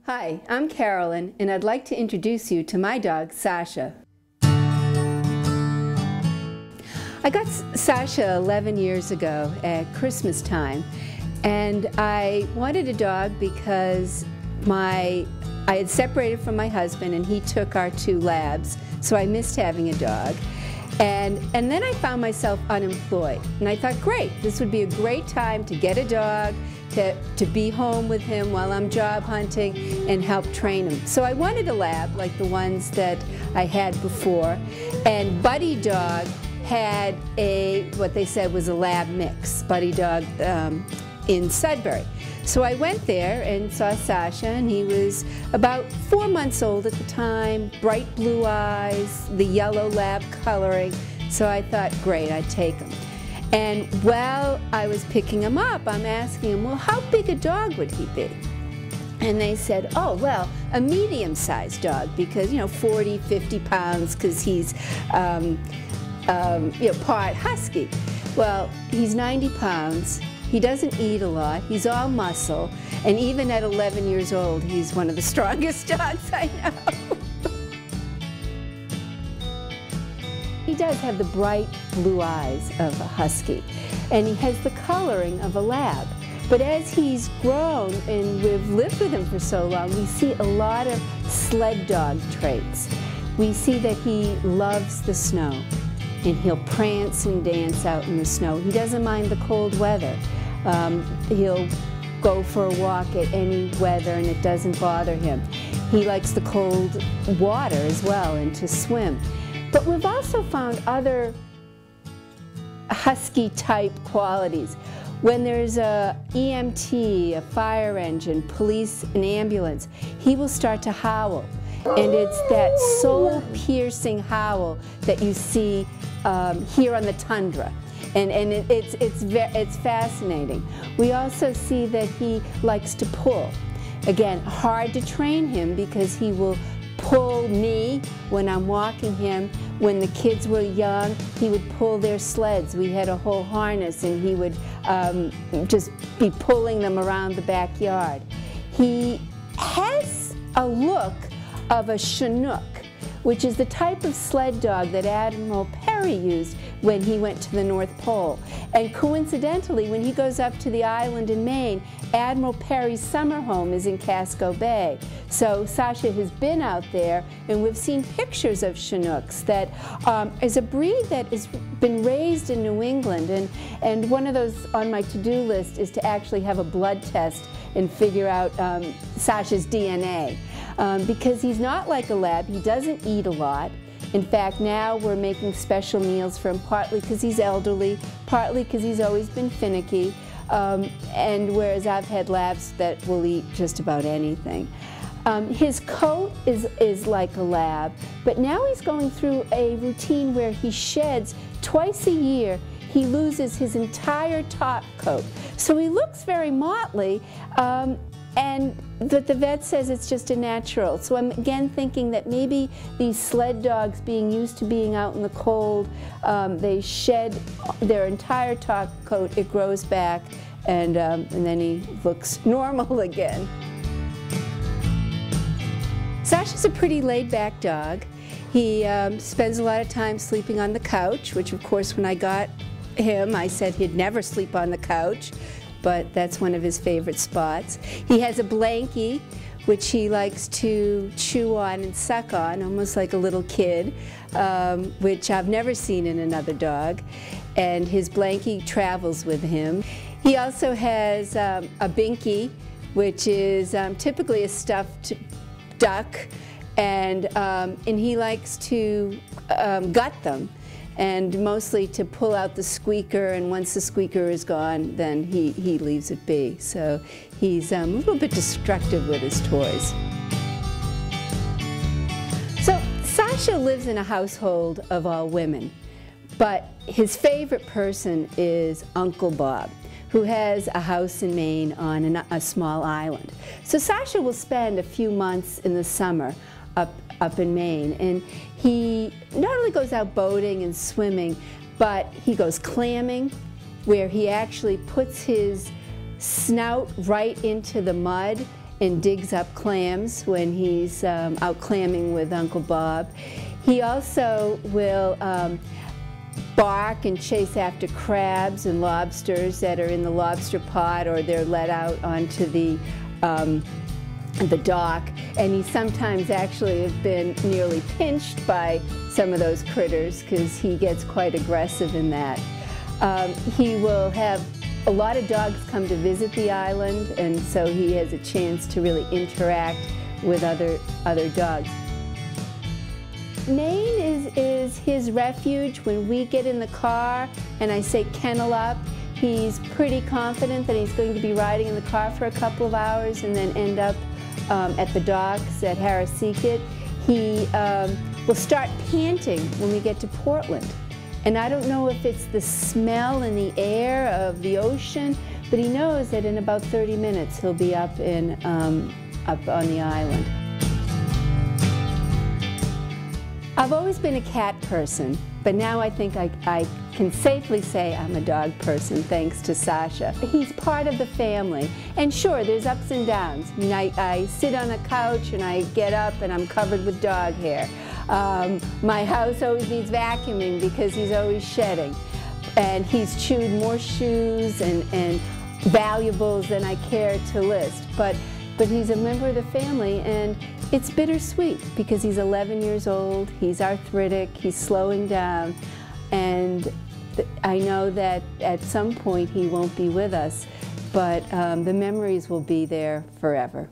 Hi, I'm Carolyn, and I'd like to introduce you to my dog, Sasha. I got Sasha 11 years ago at Christmas time, and I wanted a dog because I had separated from my husband and he took our two labs, so I missed having a dog. And then I found myself unemployed, and I thought, great, this would be a great time to get a dog, to be home with him while I'm job hunting and help train him. So I wanted a lab like the ones that I had before, and Buddy Dog had what they said was a lab mix, Buddy Dog in Sudbury. So I went there and saw Sasha, and he was about 4 months old at the time, bright blue eyes, the yellow lab coloring. So I thought, great, I'd take him. And while I was picking him up, I'm asking him, well, how big a dog would he be? And they said, oh, well, a medium-sized dog, because, 40, 50 pounds, because he's, part husky. Well, he's 90 pounds. He doesn't eat a lot. He's all muscle. And even at 11 years old, he's one of the strongest dogs I know. He does have the bright blue eyes of a husky, and he has the coloring of a lab. But as he's grown and we've lived with him for so long, we see a lot of sled dog traits. We see that he loves the snow, and he'll prance and dance out in the snow. He doesn't mind the cold weather. He'll go for a walk at any weather and it doesn't bother him. He likes the cold water as well, and to swim. But we've also found other husky type qualities. When there's a EMT, a fire engine, police, an ambulance, he will start to howl. And it's that soul-piercing howl that you see here on the tundra. And it's fascinating. We also see that he likes to pull. Again, hard to train him because he will pull me when I'm walking him. When the kids were young, he would pull their sleds. We had a whole harness, and he would just be pulling them around the backyard. He has a look of a Chinook, which is the type of sled dog that Admiral Perry used when he went to the North Pole. And coincidentally, when he goes up to the island in Maine, Admiral Perry's summer home is in Casco Bay. So Sasha has been out there, and we've seen pictures of Chinooks that is a breed that has been raised in New England. And one of those on my to-do list is to actually have a blood test and figure out Sasha's DNA. Because he's not like a lab, he doesn't eat a lot. In fact, now we're making special meals for him, partly because he's elderly, partly because he's always been finicky, and whereas I've had labs that will eat just about anything. His coat is like a lab, but now he's going through a routine where he sheds twice a year. He loses his entire top coat. So he looks very motley, but the vet says it's just a natural. So I'm again thinking that maybe these sled dogs, being used to being out in the cold, they shed their entire top coat, it grows back, and then he looks normal again. Sasha's a pretty laid-back dog. He spends a lot of time sleeping on the couch, which of course when I got him I said he'd never sleep on the couch, but that's one of his favorite spots. He has a blankie, which he likes to chew on and suck on, almost like a little kid, which I've never seen in another dog. And his blankie travels with him. He also has a binky, which is typically a stuffed duck, and he likes to gut them, and mostly to pull out the squeaker, and once the squeaker is gone, then he leaves it be. So he's a little bit destructive with his toys. So Sasha lives in a household of all women, but his favorite person is Uncle Bob, who has a house in Maine on a small island. So Sasha will spend a few months in the summer up in Maine, and he not only goes out boating and swimming, but he goes clamming, where he actually puts his snout right into the mud and digs up clams when he's out clamming with Uncle Bob. He also will bark and chase after crabs and lobsters that are in the lobster pot, or they're let out onto the dock, and he sometimes actually have been nearly pinched by some of those critters because he gets quite aggressive in that. He will have a lot of dogs come to visit the island, and so he has a chance to really interact with other dogs. Maine is his refuge. When we get in the car and I say kennel up, he's pretty confident that he's going to be riding in the car for a couple of hours and then end up at the docks at Harriseket. He will start panting when we get to Portland. And I don't know if it's the smell in the air of the ocean, but he knows that in about 30 minutes he'll be up on the island. I've always been a cat person, but now I think I can safely say I'm a dog person thanks to Sasha. He's part of the family, and sure, there's ups and downs. I mean, I sit on a couch and I get up and I'm covered with dog hair. My house always needs vacuuming because he's always shedding. And he's chewed more shoes and valuables than I care to list. But he's a member of the family, and it's bittersweet because he's 11 years old, he's arthritic, he's slowing down, and I know that at some point he won't be with us, but the memories will be there forever.